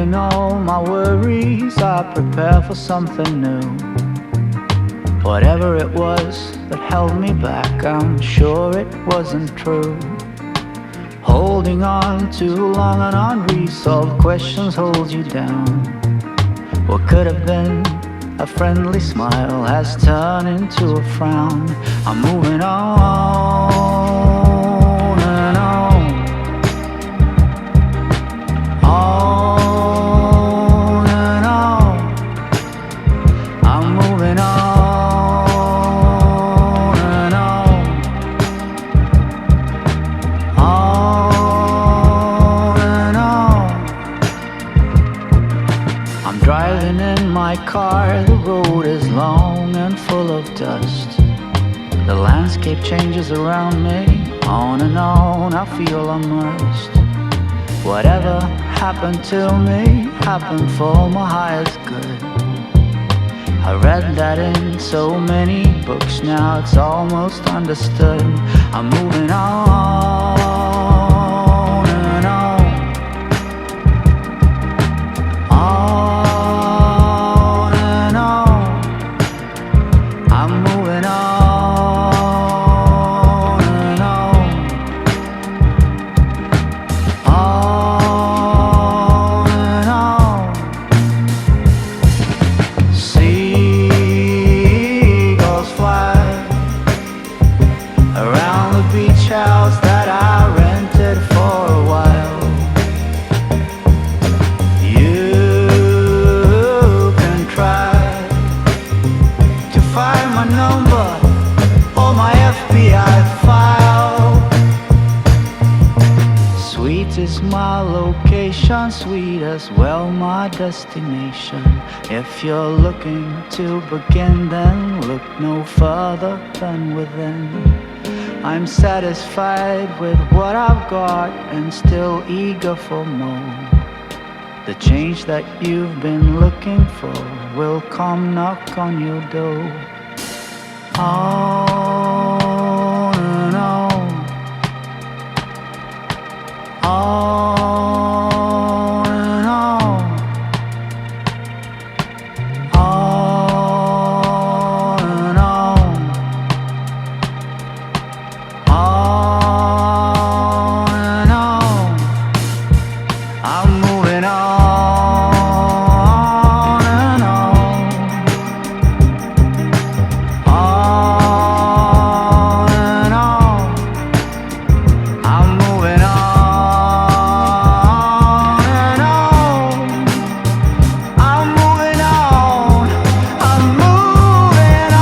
Removing all my worries, I prepare for something new. Whatever it was that held me back, I'm sure it wasn't true. Holding on too long and unresolved questions hold you down. What could have been a friendly smile has turned into a frown. I'm moving on and on, on and on. I'm moving on and on, on and on. I'm driving in my car, the road is long and full of dust. The landscape changes around me, on and on, I feel immersed. Whatever happened to me happened for my highest good. I read that in so many books, now it's almost understood. I'm moving on and on, on and on. I'm moving on and on, on and on. Seagulls fly around the beach house that I rented for a while. You can try to find my number or my FBI file. Sweet is my location, sweet as well my destination. If you're looking to begin, then look no further than within. I'm satisfied with what I've got and still eager for more. The change that you've been looking for will come knock on your door. On and on, on and on, on and on, on and on. I'm moving on and on, on and on. I'm moving on and on. I'm moving on. I'm moving on.